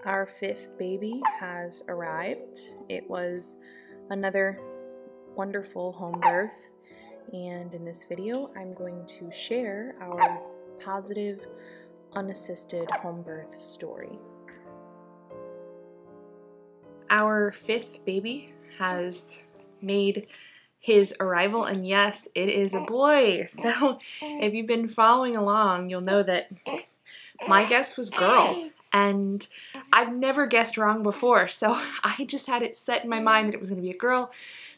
Our fifth baby has arrived. It was another wonderful home birth, and in this video I'm going to share our positive unassisted home birth story. Our fifth baby has made his arrival, and yes, it is a boy. So if you've been following along, you'll know that my guess was girl, and I've never guessed wrong before, so I just had it set in my mind that it was going to be a girl,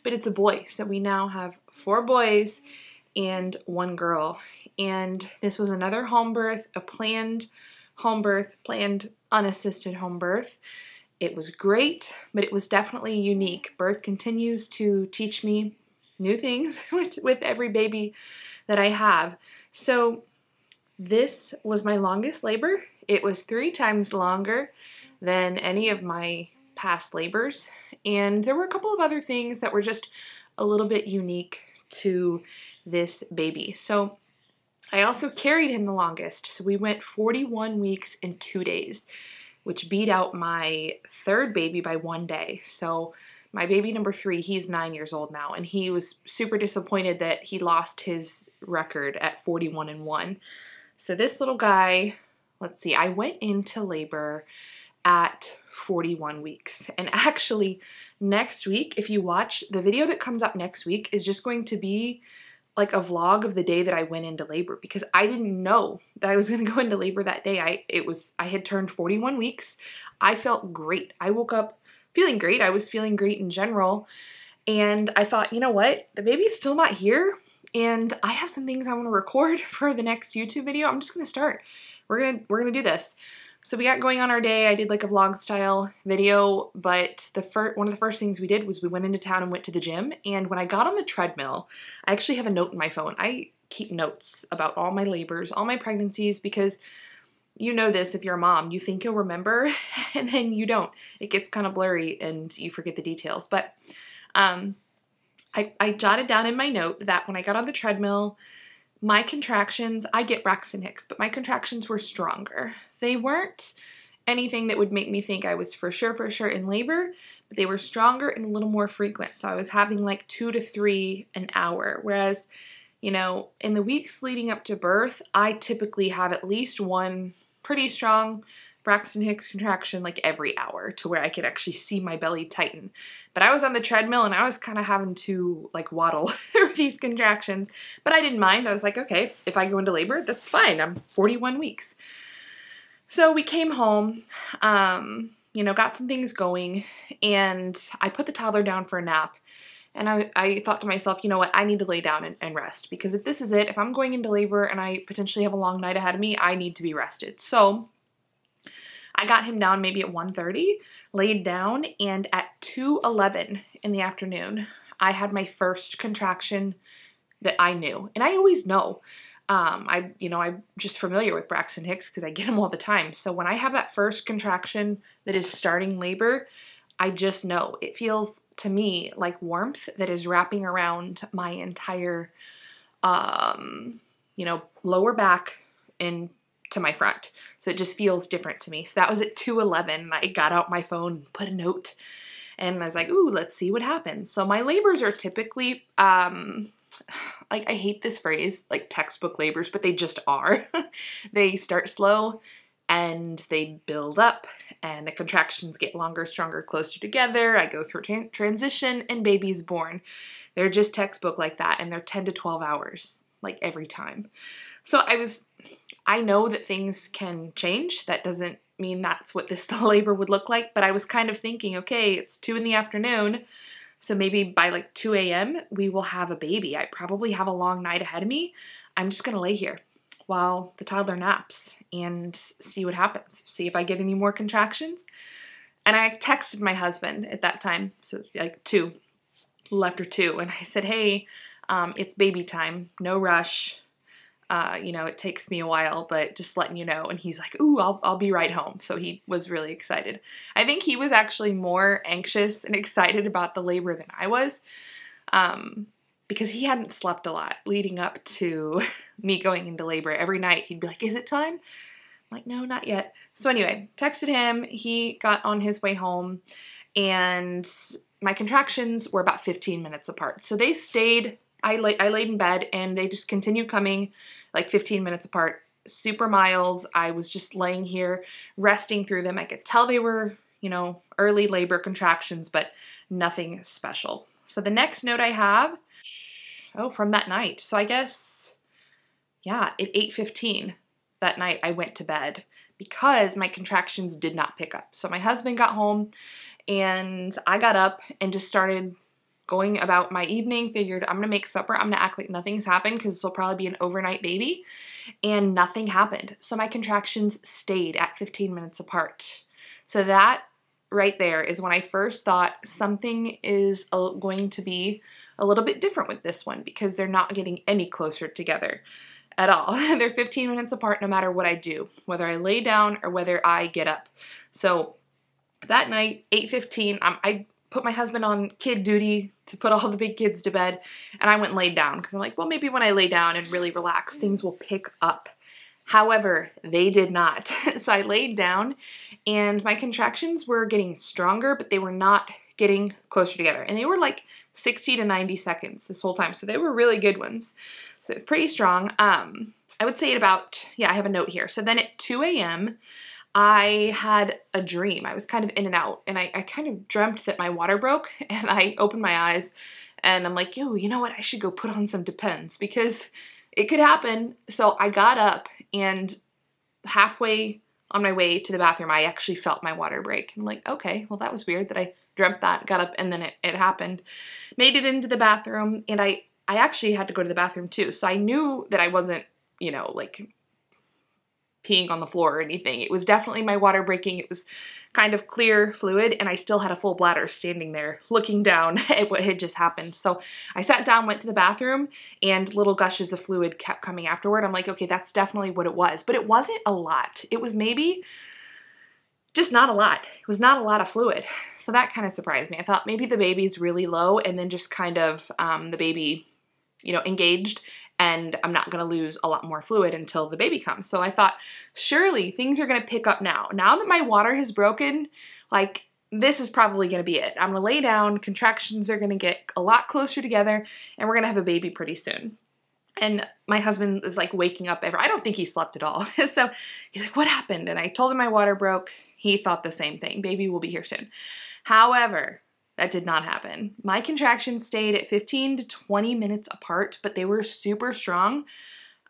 but it's a boy. So we now have 4 boys and 1 girl, and this was another home birth, a planned home birth, planned unassisted home birth. It was great, but it was definitely unique. Birth continues to teach me new things with every baby that I have. So this was my longest labor. It was 3 times longer than any of my past labors. And there were a couple of other things that were just a little bit unique to this baby. So I also carried him the longest. So we went 41 weeks and 2 days, which beat out my 3rd baby by 1 day. So my baby number 3, he's 9 years old now, and he was super disappointed that he lost his record at 41 and 1. So this little guy, let's see, I went into labor at 41 weeks. And actually, next week, if you watch, the video that comes up next week is just going to be like a vlog of the day that I went into labor, because I didn't know that I was going to go into labor that day. I had turned 41 weeks. I felt great. I woke up feeling great. I was feeling great in general. And I thought, you know what? The baby's still not here, and I have some things I want to record for the next YouTube video. I'm just going to start. We're going to do this. So we got going on our day. I did like a vlog style video, but one of the first things we did was we went into town and went to the gym. And when I got on the treadmill, I actually have a note in my phone. I keep notes about all my labors, all my pregnancies, because you know this, if you're a mom, you think you'll remember and then you don't. It gets kind of blurry and you forget the details. But I jotted down in my note that when I got on the treadmill, my contractions, I get Braxton Hicks, but my contractions were stronger. They weren't anything that would make me think I was for sure in labor, but they were stronger and a little more frequent. So I was having like 2 to 3 an hour, whereas, you know, in the weeks leading up to birth, I typically have at least 1 pretty strong Braxton Hicks contraction like every hour, to where I could actually see my belly tighten. But I was on the treadmill and I was kind of having to like waddle through these contractions, but I didn't mind. I was like, okay, if I go into labor, that's fine. I'm 41 weeks. So we came home, you know, got some things going, and I put the toddler down for a nap. And I thought to myself, you know what, I need to lay down and rest, because if this is it, if I'm going into labor and I potentially have a long night ahead of me, I need to be rested. So I got him down maybe at 1:30, laid down, and at 2:11 in the afternoon, I had my first contraction that I knew. And I always know. I'm just familiar with Braxton Hicks because I get them all the time. So when I have that first contraction that is starting labor, I just know. It feels to me like warmth that is wrapping around my entire, lower back and to my front. So it just feels different to me. So that was at 2:11. I got out my phone, put a note, and I was like, ooh, let's see what happens. So my labors are typically, like, I hate this phrase, like textbook labors, but they just are. They start slow and they build up, and the contractions get longer, stronger, closer together. I go through transition and baby's born. They're just textbook like that, and they're 10 to 12 hours, like every time. So I know that things can change. That doesn't mean that's what this labor would look like, but I was kind of thinking, okay, it's 2 in the afternoon, so maybe by like 2 a.m. we will have a baby. I probably have a long night ahead of me. I'm just gonna lay here while the toddler naps and see what happens. See if I get any more contractions. And I texted my husband at that time, so like 2, after 2, and I said, hey, it's baby time, no rush. It takes me a while, but just letting you know. And he's like, ooh, I'll be right home. So he was really excited. I think he was actually more anxious and excited about the labor than I was, because he hadn't slept a lot leading up to me going into labor. Every night he'd be like, is it time? I'm like, no, not yet. So anyway, texted him. He got on his way home, and my contractions were about 15 minutes apart. So they stayed, I laid in bed, and they just continued coming like 15 minutes apart. Super mild. I was just laying here resting through them. I could tell they were, you know, early labor contractions, but nothing special. So the next note I have, oh, from that night. So I guess, yeah, at 8:15 that night I went to bed because my contractions did not pick up. So my husband got home and I got up and just started going about my evening, figured I'm gonna make supper, I'm gonna act like nothing's happened because this will probably be an overnight baby, and nothing happened. So my contractions stayed at 15 minutes apart. So that right there is when I first thought something is going to be a little bit different with this one because they're not getting any closer together at all. They're 15 minutes apart no matter what I do, whether I lay down or whether I get up. So that night, 8:15, I put my husband on kid duty to put all the big kids to bed, and I went and laid down because I'm like, well, maybe when I lay down and really relax, things will pick up. However, they did not. So I laid down, and my contractions were getting stronger, but they were not getting closer together. And they were like 60 to 90 seconds this whole time, so they were really good ones. So pretty strong. I would say at about, yeah, I have a note here. So then at 2 a.m., I had a dream. I was kind of in and out, and I kind of dreamt that my water broke, and I opened my eyes, and I'm like, yo, you know what? I should go put on some Depends because it could happen. So I got up, and halfway on my way to the bathroom, I actually felt my water break. I'm like, okay, well, that was weird that I dreamt that, got up, and then it happened. Made it into the bathroom, and I actually had to go to the bathroom too. So I knew that I wasn't, you know, like peeing on the floor or anything. It was definitely my water breaking. It was kind of clear fluid, and I still had a full bladder standing there looking down at what had just happened. So I sat down, went to the bathroom, and little gushes of fluid kept coming afterward. I'm like, okay, that's definitely what it was. But it wasn't a lot. It was maybe just not a lot. It was not a lot of fluid. So that kind of surprised me. I thought maybe the baby's really low, and then just kind of the baby, you know, engaged, and I'm not going to lose a lot more fluid until the baby comes. So I thought, surely things are going to pick up now. Now that my water has broken, like, this is probably going to be it. I'm going to lay down, contractions are going to get a lot closer together, and we're going to have a baby pretty soon. And my husband is like waking up I don't think he slept at all. So he's like, what happened? And I told him my water broke. He thought the same thing. Baby will be here soon. However, that did not happen. My contractions stayed at 15 to 20 minutes apart, but they were super strong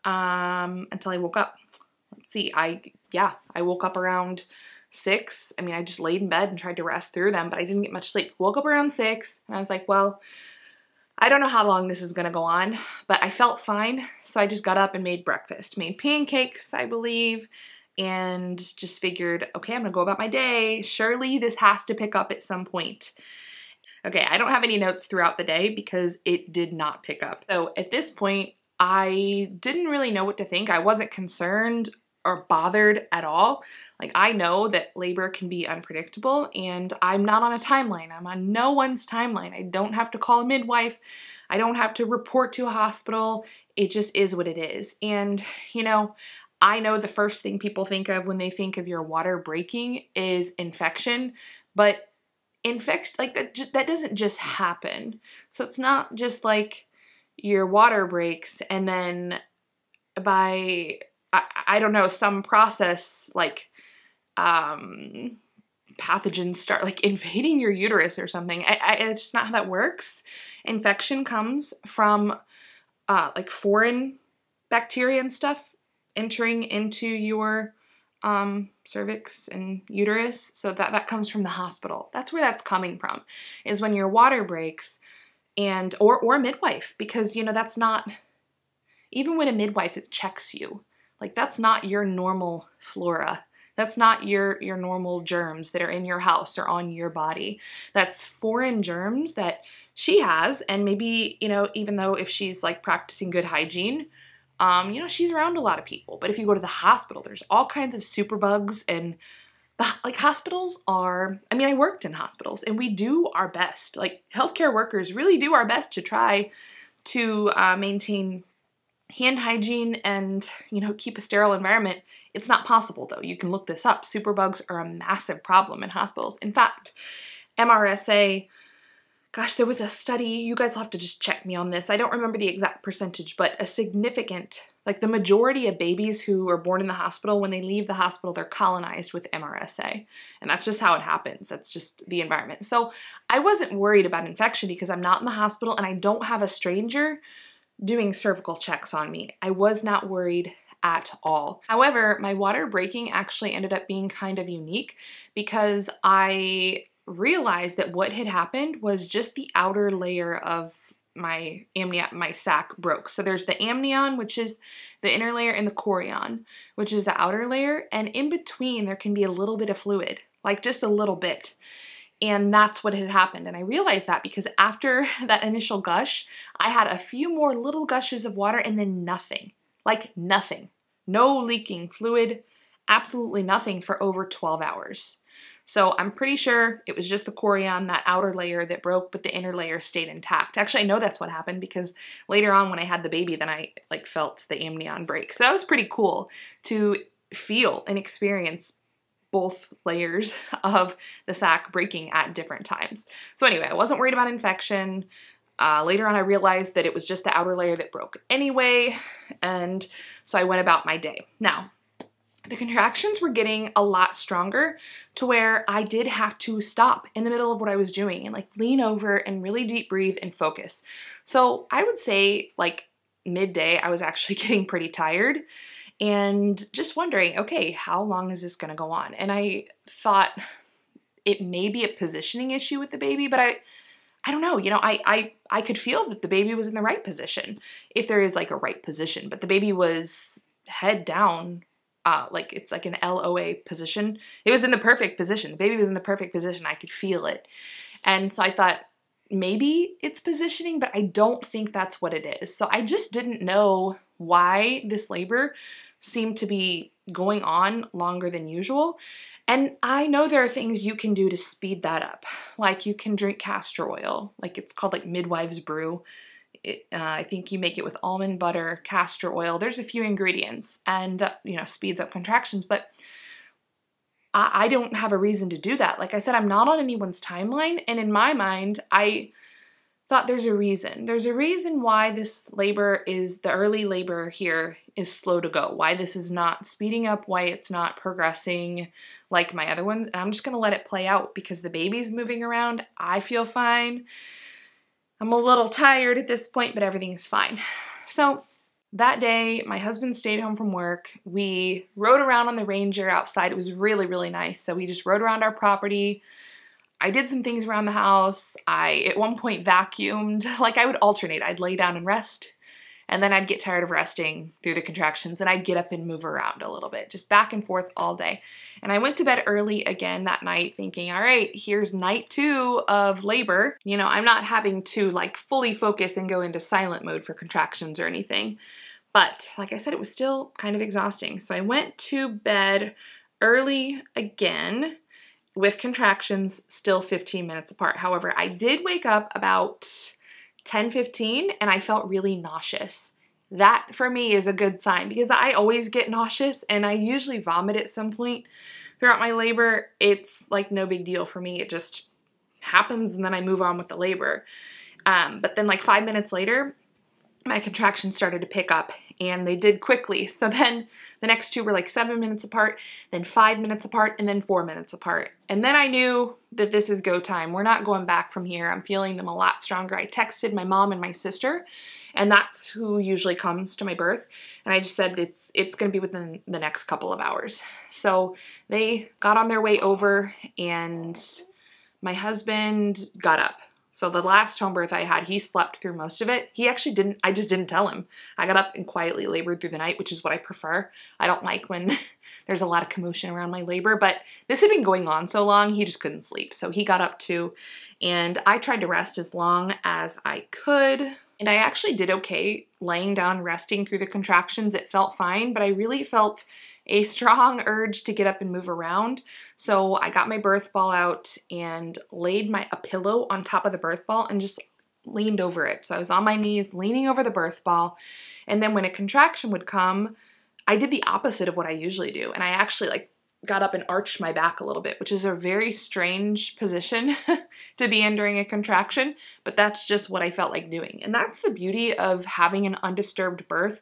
until I woke up. Let's see, I woke up around 6. I mean, I just laid in bed and tried to rest through them, but I didn't get much sleep. Woke up around 6, and I was like, well, I don't know how long this is gonna go on, but I felt fine, so I just got up and made breakfast. Made pancakes, I believe, and just figured, okay, I'm gonna go about my day. Surely this has to pick up at some point. Okay, I don't have any notes throughout the day because it did not pick up. So at this point, I didn't really know what to think. I wasn't concerned or bothered at all. Like, I know that labor can be unpredictable, and I'm not on a timeline. I'm on no one's timeline. I don't have to call a midwife. I don't have to report to a hospital. It just is what it is. And, you know, I know the first thing people think of when they think of your water breaking is infection, but infection, like, that doesn't just happen. So it's not just like your water breaks and then by, I don't know, some process like pathogens start like invading your uterus or something. It's just not how that works. Infection comes from like foreign bacteria and stuff entering into your cervix and uterus. So that comes from the hospital. That's where that's coming from, is when your water breaks, and or a midwife, because, you know, that's not, even when a midwife checks you, like, that's not your normal flora. That's not your normal germs that are in your house or on your body. That's foreign germs that she has, and maybe, you know, even though if she's like practicing good hygiene, you know, she's around a lot of people. But if you go to the hospital, there's all kinds of superbugs, and like, hospitals are, I mean, I worked in hospitals, and we do our best. Like, healthcare workers really do our best to try to maintain hand hygiene and, you know, keep a sterile environment It's not possible though. You can look this up. Superbugs are a massive problem in hospitals. In fact, MRSA, gosh, there was a study, you guys will have to just check me on this. I don't remember the exact percentage, but a significant, like the majority of babies who are born in the hospital, when they leave the hospital, they're colonized with MRSA. And that's just how it happens. That's just the environment. So I wasn't worried about infection because I'm not in the hospital and I don't have a stranger doing cervical checks on me. I was not worried at all. However, my water breaking actually ended up being kind of unique because I realized that what had happened was just the outer layer of my sac broke. So there's the amnion, which is the inner layer, and the chorion, which is the outer layer. And in between, there can be a little bit of fluid, like just a little bit. And that's what had happened. And I realized that because after that initial gush, I had a few more little gushes of water and then nothing, like nothing. No leaking fluid, absolutely nothing for over 12 hours. So I'm pretty sure it was just the chorion, that outer layer, that broke, but the inner layer stayed intact. Actually, I know that's what happened because later on when I had the baby, then I like felt the amnion break. So that was pretty cool to feel and experience both layers of the sac breaking at different times. So anyway, I wasn't worried about infection. Later on, I realized that it was just the outer layer that broke anyway, and so I went about my day. Now, the contractions were getting a lot stronger to where I did have to stop in the middle of what I was doing and like lean over and really deep breathe and focus. So I would say like midday, I was actually getting pretty tired and just wondering, okay, how long is this gonna go on? And I thought it may be a positioning issue with the baby, but I don't know, you know, I could feel that the baby was in the right position, if there is like a right position, but the baby was head down, like it's like an LOA position. It was in the perfect position. The baby was in the perfect position. I could feel it. And so I thought maybe it's positioning, but I don't think that's what it is. So I just didn't know why this labor seemed to be going on longer than usual. And I know there are things you can do to speed that up. Like you can drink castor oil, like it's called like midwives brew. I think you make it with almond butter, castor oil. There's a few ingredients and that, you know, speeds up contractions, but I don't have a reason to do that. Like I said, I'm not on anyone's timeline. And in my mind, I thought there's a reason. There's a reason why this labor is, the early labor here is slow to go, why this is not speeding up, why it's not progressing like my other ones. And I'm just going to let it play out because the baby's moving around. I feel fine. I'm a little tired at this point, but everything is fine. So that day, my husband stayed home from work. We rode around on the Ranger outside. It was really, really nice. So we just rode around our property. I did some things around the house. I, at one point, vacuumed. Like I would alternate. I'd lay down and rest, and then I'd get tired of resting through the contractions, and I'd get up and move around a little bit, just back and forth all day. And I went to bed early again that night thinking, all right, here's night 2 of labor. You know, I'm not having to like fully focus and go into silent mode for contractions or anything. But like I said, it was still kind of exhausting. So I went to bed early again with contractions still 15 minutes apart. However, I did wake up about 10:15 and I felt really nauseous. That for me is a good sign because I always get nauseous and I usually vomit at some point throughout my labor. It's like no big deal for me. It just happens and then I move on with the labor. But then like 5 minutes later, my contractions started to pick up and they did quickly. So then the next 2 were like 7 minutes apart, then 5 minutes apart, and then 4 minutes apart. And then I knew that this is go time. We're not going back from here. I'm feeling them a lot stronger. I texted my mom and my sister, and that's who usually comes to my birth. And I just said it's going to be within the next couple of hours. So they got on their way over and my husband got up. So the last home birth I had, he slept through most of it. He actually didn't, I just didn't tell him. I got up and quietly labored through the night, which is what I prefer. I don't like when there's a lot of commotion around my labor, but this had been going on so long, he just couldn't sleep. So he got up too, and I tried to rest as long as I could. And I actually did okay laying down, resting through the contractions. It felt fine, but I really felt a strong urge to get up and move around. So I got my birth ball out and laid a pillow on top of the birth ball and just leaned over it. So I was on my knees leaning over the birth ball. And then when a contraction would come, I did the opposite of what I usually do. And I actually like got up and arched my back a little bit, which is a very strange position to be in during a contraction, but that's just what I felt like doing. And that's the beauty of having an undisturbed birth,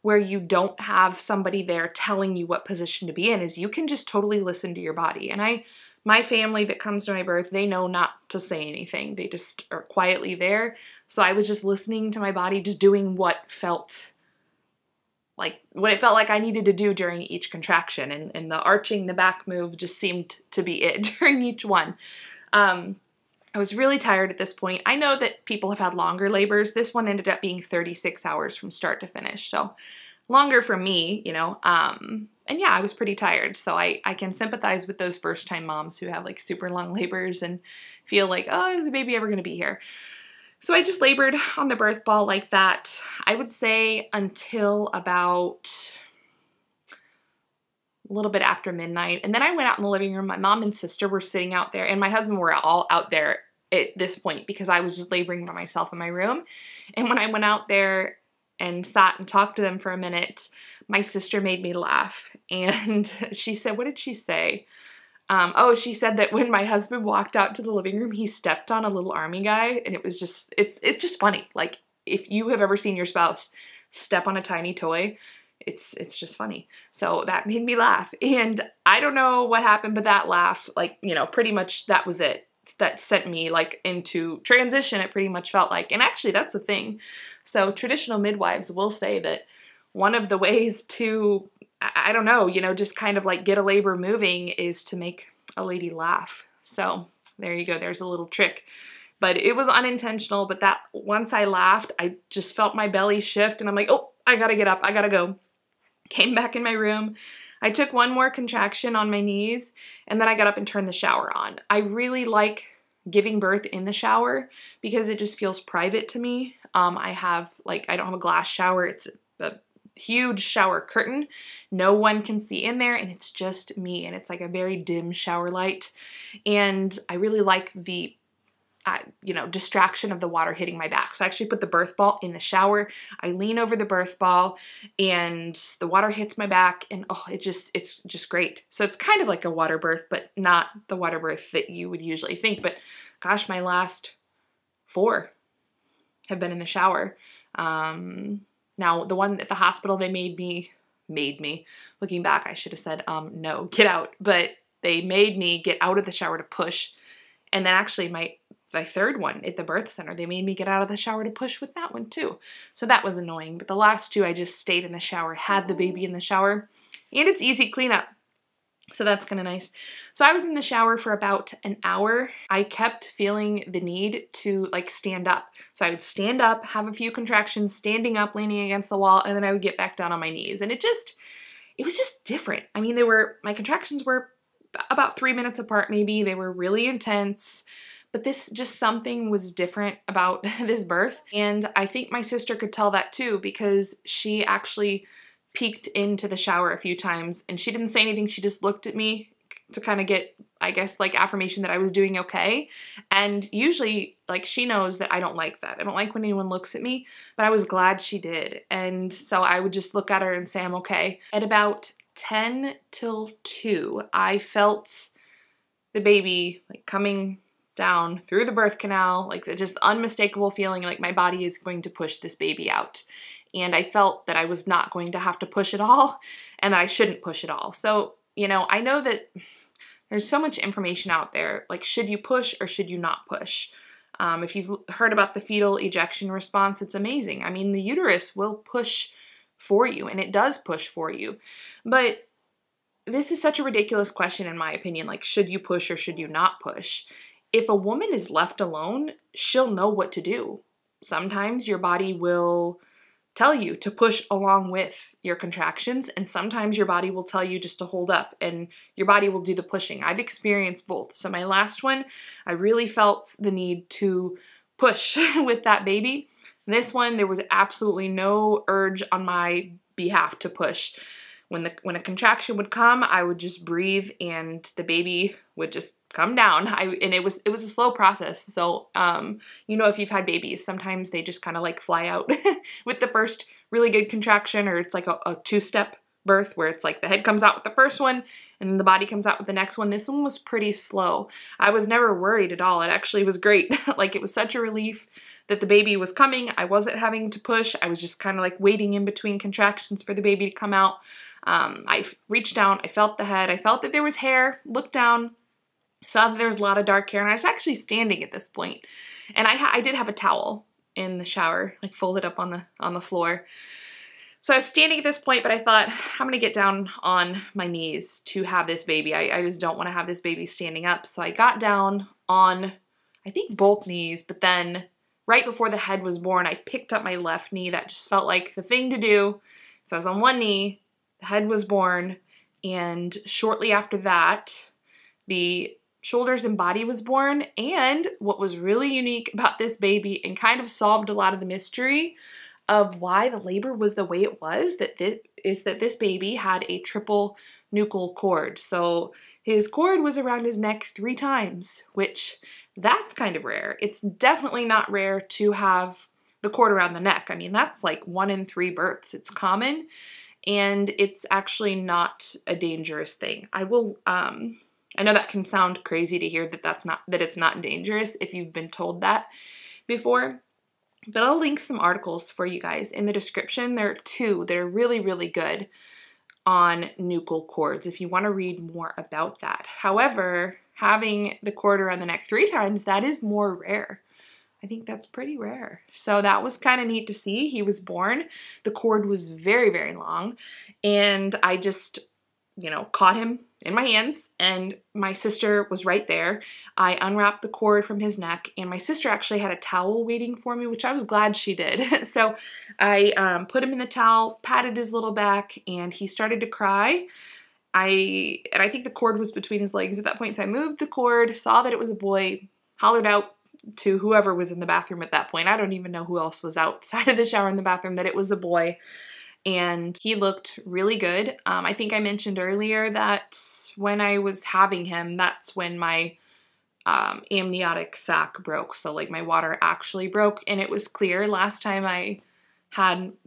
where you don't have somebody there telling you what position to be in, is you can just totally listen to your body. And my family that comes to my birth, they know not to say anything. They just are quietly there. So I was just listening to my body, just doing what it felt like I needed to do during each contraction, and the arching the back move just seemed to be it during each one. I was really tired at this point. I know that people have had longer labors. This one ended up being 36 hours from start to finish, so longer for me, you know. And yeah, I was pretty tired, so I can sympathize with those first-time moms who have like super long labors and feel like, oh, is the baby ever gonna be here? So I just labored on the birth ball like that, I would say, until about a little bit after midnight. And then I went out in the living room. My mom and sister were sitting out there, and my husband were all out there at this point because I was just laboring by myself in my room. And when I went out there and sat and talked to them for a minute, my sister made me laugh. And she said, what did she say? Oh, she said that when my husband walked out to the living room, he stepped on a little army guy, and it was just, it's just funny. Like, if you have ever seen your spouse step on a tiny toy, it's just funny. So that made me laugh, and I don't know what happened, but that laugh, like, you know, pretty much that was it. That sent me like into transition, it pretty much felt like. And actually that's the thing. So traditional midwives will say that one of the ways to, I don't know, you know, just kind of like get a labor moving is to make a lady laugh. So there you go. There's a little trick. But it was unintentional. But that once I laughed, I just felt my belly shift, and I'm like, oh, I gotta get up. I gotta go. Came back in my room. I took one more contraction on my knees, and then I got up and turned the shower on. I really like giving birth in the shower because it just feels private to me. I don't have a glass shower. It's a huge shower curtain. No one can see in there, and it's just me, and it's like a very dim shower light. And I really like the distraction of the water hitting my back. So I actually put the birth ball in the shower. I lean over the birth ball, and the water hits my back, and oh, it's just great. So it's kind of like a water birth, but not the water birth that you would usually think. But gosh, my last 4 have been in the shower. Now, the one at the hospital, they made me, looking back, I should have said, no, get out. But they made me get out of the shower to push. And then actually my third one at the birth center, they made me get out of the shower to push with that one too. So that was annoying. But the last 2, I just stayed in the shower, had the baby in the shower, and it's easy cleanup. So that's kind of nice. So I was in the shower for about an hour. I kept feeling the need to like stand up. So I would stand up, have a few contractions, standing up, leaning against the wall, and then I would get back down on my knees. And it was just different. I mean, my contractions were about 3 minutes apart maybe. They were really intense, but something was different about this birth. And I think my sister could tell that too, because she actually peeked into the shower a few times, and she didn't say anything. She just looked at me to kind of get, I guess, like affirmation that I was doing okay. And usually, like, she knows that I don't like that. I don't like when anyone looks at me, but I was glad she did. And so I would just look at her and say, I'm okay. At about 10 till 2, I felt the baby like coming down through the birth canal, like just unmistakable feeling like my body is going to push this baby out. And I felt that I was not going to have to push it all, and that I shouldn't push it all. So, you know, I know that there's so much information out there, like should you push or should you not push? If you've heard about the fetal ejection response, it's amazing. I mean, the uterus will push for you, and it does push for you. But this is such a ridiculous question in my opinion, like should you push or should you not push? If a woman is left alone, she'll know what to do. Sometimes your body will tell you to push along with your contractions, and sometimes your body will tell you just to hold up, and your body will do the pushing. I've experienced both. So my last one, I really felt the need to push with that baby. This one, there was absolutely no urge on my behalf to push. When a contraction would come, I would just breathe, and the baby would just come down. And it was a slow process. So, you know, if you've had babies, sometimes they just kind of like fly out with the first really good contraction, or it's like a 2-step birth where it's like the head comes out with the first one and the body comes out with the next one. This one was pretty slow. I was never worried at all. It actually was great. Like, it was such a relief that the baby was coming. I wasn't having to push. I was just kind of like waiting in between contractions for the baby to come out. I reached down, I felt the head, I felt that there was hair, looked down, saw that there was a lot of dark hair, and I was actually standing at this point. And I did have a towel in the shower, like folded up on the floor. So I was standing at this point, but I thought, I'm gonna get down on my knees to have this baby. I just don't wanna have this baby standing up. So I got down on, I think, both knees, but then right before the head was born, I picked up my left knee. That just felt like the thing to do. So I was on one knee, the head was born, and shortly after that, the shoulders and body was born. And what was really unique about this baby and kind of solved a lot of the mystery of why the labor was the way it was, that this baby had a triple nuchal cord. So his cord was around his neck 3 times, which that's kind of rare. It's definitely not rare to have the cord around the neck. I mean, that's like 1 in 3 births. It's common, and it's actually not a dangerous thing. I know that can sound crazy to hear that it's not dangerous if you've been told that before, but I'll link some articles for you guys in the description. There are 2 that are really, really good on nuchal cords if you want to read more about that. However, having the cord around the neck 3 times, that is more rare. I think that's pretty rare. So that was kind of neat to see. He was born. The cord was very, very long, and I just, caught him in my hands, and my sister was right there. I unwrapped the cord from his neck, and my sister actually had a towel waiting for me, which I was glad she did. So I put him in the towel, patted his little back, and he started to cry. I think the cord was between his legs at that point, so I moved the cord, saw that it was a boy, hollered out to whoever was in the bathroom at that point. I don't even know who else was outside of the shower in the bathroom, that it was a boy. And he looked really good. I think I mentioned earlier that when I was having him, that's when my amniotic sac broke. So like my water actually broke, and it was clear. Last time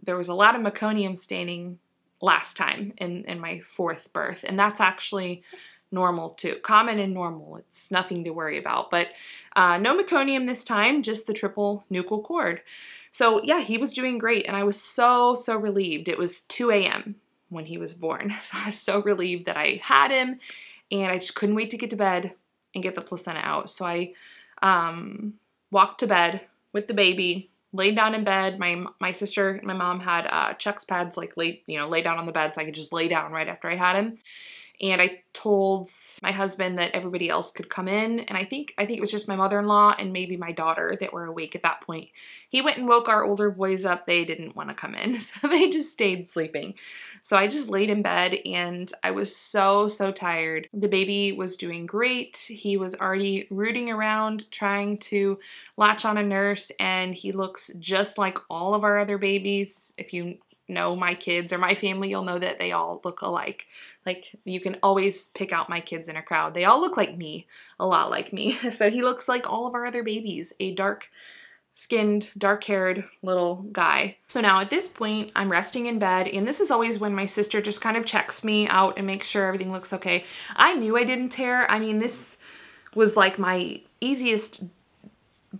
there was a lot of meconium staining last time in my 4th birth, and that's actually normal too. Common and normal. It's nothing to worry about. But no meconium this time, just the triple nuchal cord. So yeah, he was doing great, and I was so, so relieved. It was 2 a.m. when he was born. So I was so relieved that I had him, and I just couldn't wait to get to bed and get the placenta out. So I walked to bed with the baby, laid down in bed. My sister and my mom had Chuck's pads, like lay down on the bed so I could just lay down right after I had him. And I told my husband that everybody else could come in, and I think it was just my mother-in-law and maybe my daughter that were awake at that point. He went and woke our older boys up. They didn't want to come in, so they just stayed sleeping. So I just laid in bed, and I was so, so tired. The baby was doing great. He was already rooting around trying to latch on a nurse, and he looks just like all of our other babies. If you know my kids or my family, you'll know that they all look alike. Like, you can always pick out my kids in a crowd. They all look like me, a lot like me. So he looks like all of our other babies, a dark-skinned, dark-haired little guy. So now at this point, I'm resting in bed, and this is always when my sister just kind of checks me out and makes sure everything looks okay. I knew I didn't tear. I mean, this was like my easiest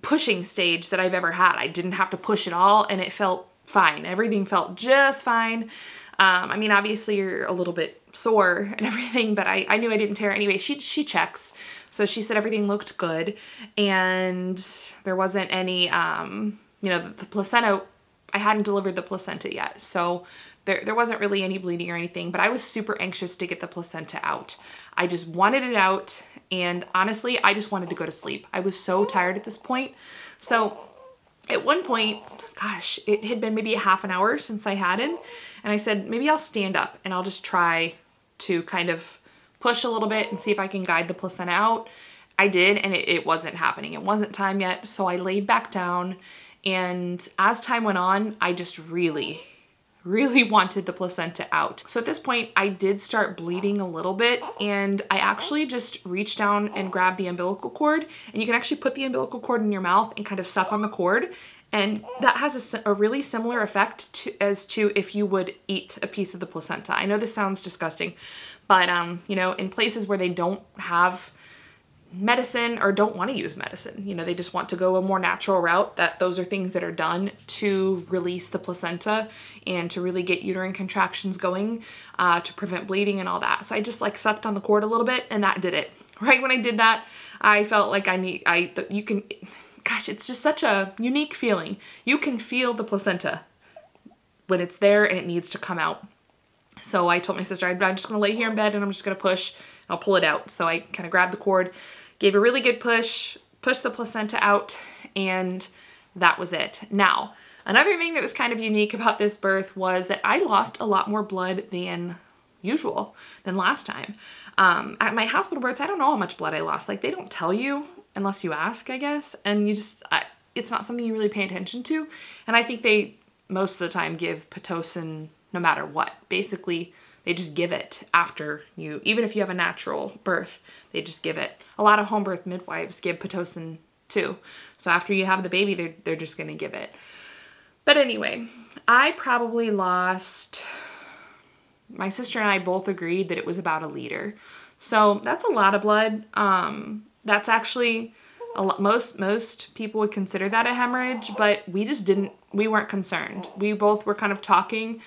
pushing stage that I've ever had. I didn't have to push at all, and it felt fine. Everything felt just fine. I mean, obviously you're a little bit sore and everything, but I knew I didn't tear. Anyway, she checks. So she said everything looked good, and there wasn't any, the placenta, I hadn't delivered the placenta yet. So there wasn't really any bleeding or anything, but I was super anxious to get the placenta out. I just wanted it out, and honestly, I just wanted to go to sleep. I was so tired at this point. So at one point, gosh, it had been maybe a half an hour since I had him, and I said, maybe I'll stand up and I'll just try to kind of push a little bit and see if I can guide the placenta out. I did, and it wasn't happening. It wasn't time yet, so I laid back down, and as time went on, I just really wanted the placenta out. So at this point, I did start bleeding a little bit, and I actually just reached down and grabbed the umbilical cord, and you can actually put the umbilical cord in your mouth and kind of suck on the cord, And that has a really similar effect as to if you would eat a piece of the placenta. I know this sounds disgusting, but you know, in places where they don't have medicine or don't want to use medicine, you know, they just want to go a more natural route, that those are things that are done to release the placenta and to really get uterine contractions going, to prevent bleeding and all that. So I just like sucked on the cord a little bit and that did it. Right when I did that, I felt like gosh, it's just such a unique feeling. You can feel the placenta when it's there and it needs to come out. So I told my sister, I'm just gonna lay here in bed and I'm just gonna push, I'll pull it out. So I kind of grabbed the cord, gave a really good push, pushed the placenta out, and that was it. Now, another thing that was kind of unique about this birth was that I lost a lot more blood than usual, than last time. At my hospital births, I don't know how much blood I lost. Like, they don't tell you unless you ask, I guess. And you just, it's not something you really pay attention to. And I think they, most of the time, give Pitocin no matter what. Basically, they just give it after you, even if you have a natural birth, they just give it. A lot of home birth midwives give Pitocin too. So after you have the baby, they're just gonna give it. But anyway, I probably lost, my sister and I both agreed that it was about 1 liter. So that's a lot of blood. That's actually a lot, most people would consider that a hemorrhage, but we weren't concerned. We both were kind of talking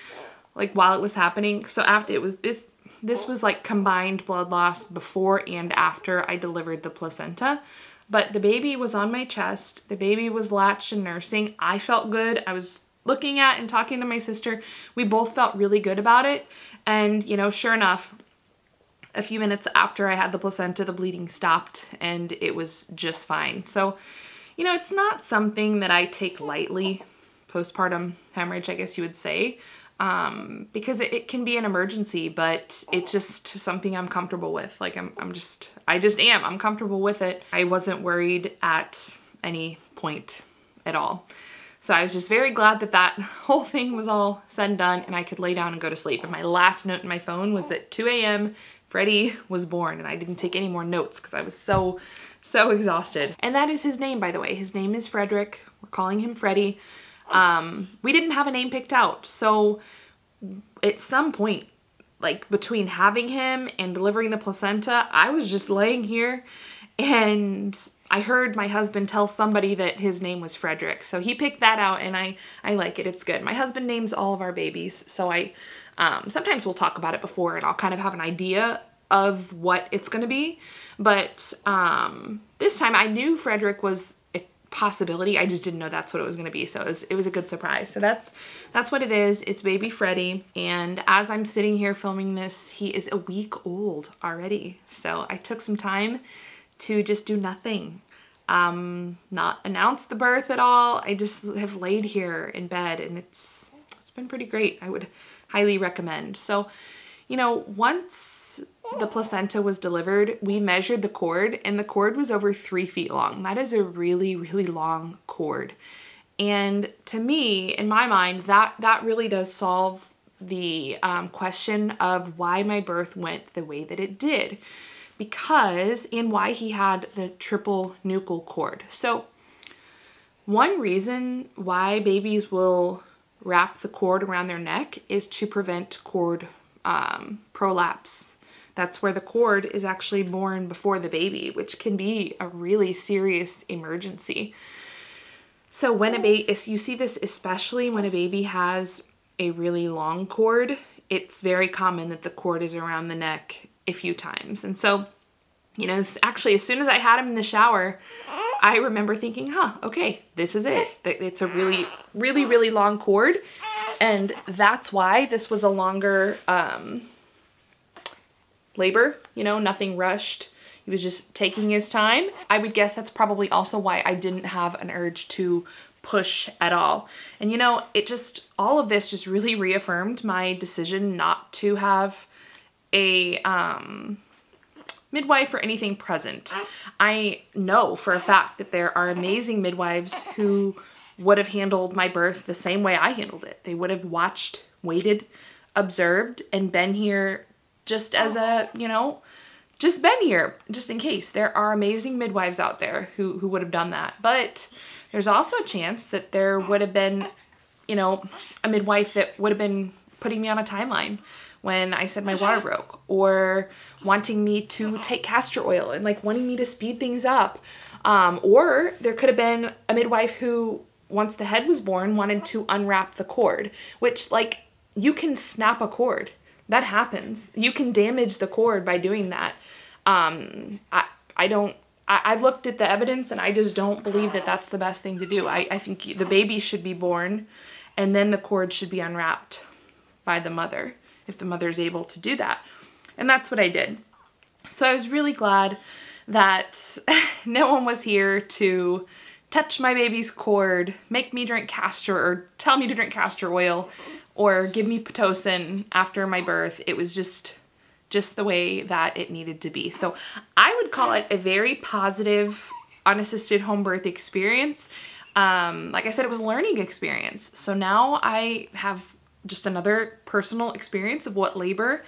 like while it was happening. So after it was, this was like combined blood loss before and after I delivered the placenta. But the baby was on my chest. The baby was latched and nursing. I felt good. I was looking at and talking to my sister. We both felt really good about it. And, you know, sure enough, a few minutes after I had the placenta, the bleeding stopped and it was just fine. So, you know, it's not something that I take lightly, postpartum hemorrhage, I guess you would say, because it can be an emergency, but it's just something I'm comfortable with. Like I'm comfortable with it. I wasn't worried at any point at all. So I was just very glad that that whole thing was all said and done and I could lay down and go to sleep. And my last note in my phone was that 2 a.m. Freddie was born, and I didn't take any more notes because I was so exhausted. And that is his name, by the way. His name is Frederick. We're calling him Freddie. We didn't have a name picked out. So at some point, like between having him and delivering the placenta, I was just laying here and I heard my husband tell somebody that his name was Frederick. So he picked that out and I like it. It's good. My husband names all of our babies. So sometimes we'll talk about it before and I'll kind of have an idea of what it's going to be. But this time I knew Frederick was a possibility. I just didn't know that's what it was going to be. So it was a good surprise. So that's what it is. It's baby Freddie. And as I'm sitting here filming this, he is a week old already. So I took some time to just do nothing. Not announce the birth at all. I just have laid here in bed and it's been pretty great. I would highly recommend. So, you know, once the placenta was delivered, we measured the cord and the cord was over 3 feet long. That is a really, really long cord. And to me, in my mind, that really does solve the question of why my birth went the way that it did. And why he had the triple nuchal cord. So one reason why babies will wrap the cord around their neck is to prevent cord prolapse. That's where the cord is actually born before the baby, which can be a really serious emergency. So when you see this especially when a baby has a really long cord, it's very common that the cord is around the neck a few times. And so, you know, actually as soon as I had him in the shower, I remember thinking, okay, this is it. It's a really, really, really long cord. And that's why this was a longer labor, you know, nothing rushed. He was just taking his time. I would guess that's probably also why I didn't have an urge to push at all. And you know, all of this just really reaffirmed my decision not to have a midwife or anything present. I know for a fact that there are amazing midwives who would have handled my birth the same way I handled it. They would have watched, waited, observed, and been here just as a, you know, just been here just in case. There are amazing midwives out there who would have done that. But there's also a chance that there would have been, you know, a midwife that would have been putting me on a timeline when I said my water broke, or wanting me to take castor oil and like wanting me to speed things up. Or there could have been a midwife who, once the head was born, wanted to unwrap the cord, which, like, you can snap a cord. That happens. You can damage the cord by doing that. I've looked at the evidence and I just don't believe that that's the best thing to do. I think the baby should be born and then the cord should be unwrapped by the mother, if the mother's able to do that. And that's what I did. So I was really glad that no one was here to touch my baby's cord, make me drink castor, or tell me to drink castor oil, or give me Pitocin after my birth. It was just the way that it needed to be. So I would call it a very positive unassisted home birth experience. Like I said, it was a learning experience. So now I have just another personal experience of what labor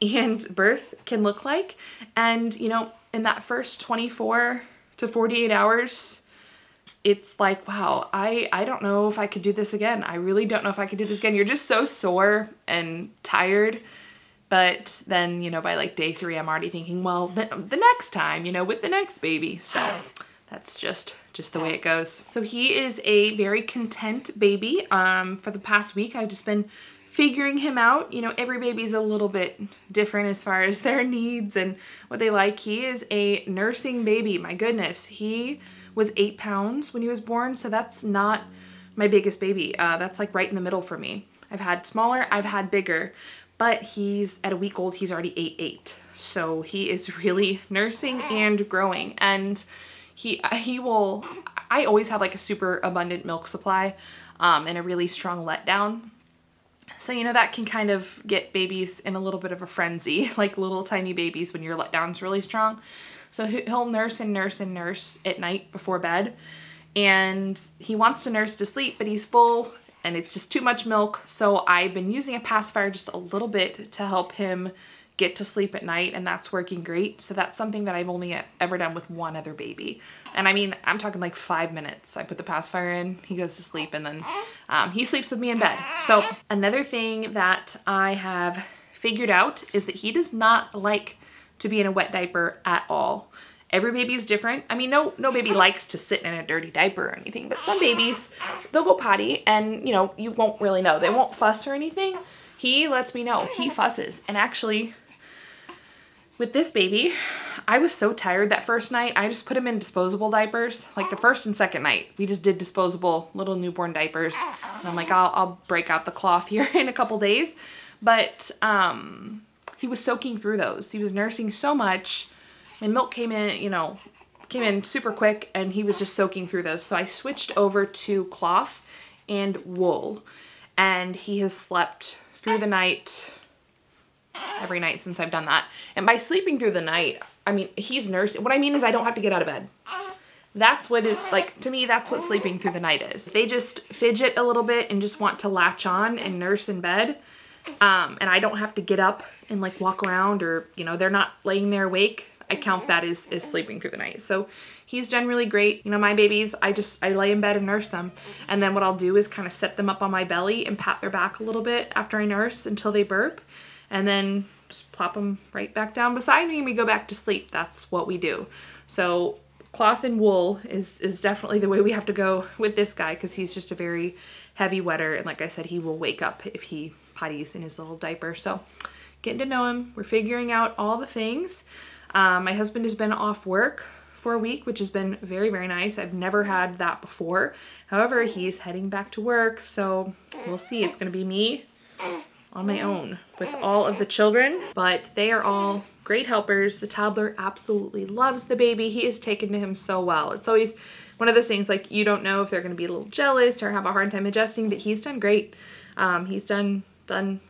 and birth can look like. And, you know, in that first 24 to 48 hours, it's like, wow, I don't know if I could do this again. I really don't know if I could do this again. You're just so sore and tired. But then, you know, by like day 3, I'm already thinking, well, the next time, you know, with the next baby. So that's just the way it goes. So he is a very content baby. For the past week, I've just been figuring him out. You know, every baby's a little bit different as far as their needs and what they like. He is a nursing baby. My goodness, he was 8 pounds when he was born. So that's not my biggest baby. That's like right in the middle for me. I've had smaller, I've had bigger, but he's at a week old, he's already 8'8". So he is really nursing and growing. And he will, I always have like a super abundant milk supply and a really strong letdown. So, you know, that can kind of get babies in a little bit of a frenzy, like little tiny babies when your letdown's really strong. So he'll nurse and nurse and nurse at night before bed. And he wants to nurse to sleep, but he's full and it's just too much milk. So I've been using a pacifier just a little bit to help him get to sleep at night, and that's working great. So that's something that I've only ever done with one other baby. And I mean, I'm talking like 5 minutes. I put the pacifier in, he goes to sleep, and then he sleeps with me in bed. So another thing that I have figured out is that he does not like to be in a wet diaper at all. Every baby is different. I mean, no baby likes to sit in a dirty diaper or anything, but some babies, they'll go potty and, you know, you won't really know. They won't fuss or anything. He lets me know. He fusses. And actually, with this baby, I was so tired that first night, I just put him in disposable diapers. Like the first and second night, we just did disposable little newborn diapers. And I'm like, I'll break out the cloth here in a couple days. But he was soaking through those. He was nursing so much. My milk came in, you know, came in super quick, and he was just soaking through those. So I switched over to cloth and wool, and he has slept through the night every night since I've done that. And by sleeping through the night, I mean, he's nursing. What I mean is I don't have to get out of bed. That's what it, like, to me, that's what sleeping through the night is. They just fidget a little bit and just want to latch on and nurse in bed. And I don't have to get up and like walk around, or, you know, they're not laying there awake. I count that as sleeping through the night. So he's done really great. You know, my babies, I lay in bed and nurse them. And then what I'll do is kind of set them up on my belly and pat their back a little bit after I nurse until they burp. And then just plop them right back down beside me and we go back to sleep. That's what we do. So cloth and wool is definitely the way we have to go with this guy, because he's just a very heavy wetter. And like I said, he will wake up if he potties in his little diaper. So getting to know him, we're figuring out all the things. My husband has been off work for a week, which has been very, very nice. I've never had that before. However, he's heading back to work, so we'll see. It's going to be me on my own with all of the children, but they are all great helpers. The toddler absolutely loves the baby. He is taken to him so well. It's always one of those things, like, you don't know if they're going to be a little jealous or have a hard time adjusting, but he's done great. He's done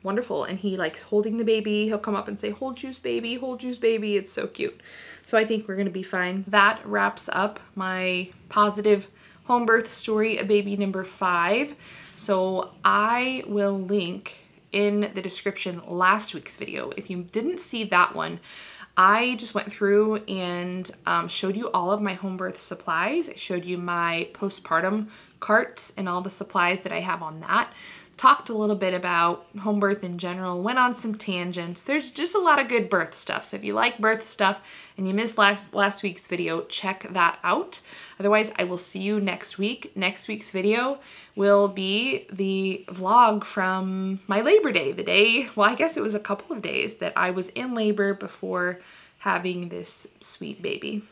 wonderful, and he likes holding the baby. He'll come up and say, hold juice baby, hold juice baby. It's so cute. So I think we're gonna be fine. That wraps up my positive home birth story of baby number 5. So I will link in the description last week's video. If you didn't see that one, I just went through and showed you all of my home birth supplies. I showed you my postpartum cart and all the supplies that I have on that. Talked a little bit about home birth in general, went on some tangents. There's just a lot of good birth stuff. So if you like birth stuff and you missed last week's video, check that out. Otherwise, I will see you next week. Next week's video will be the vlog from my Labor Day, the day, well, I guess it was a couple of days that I was in labor before having this sweet baby.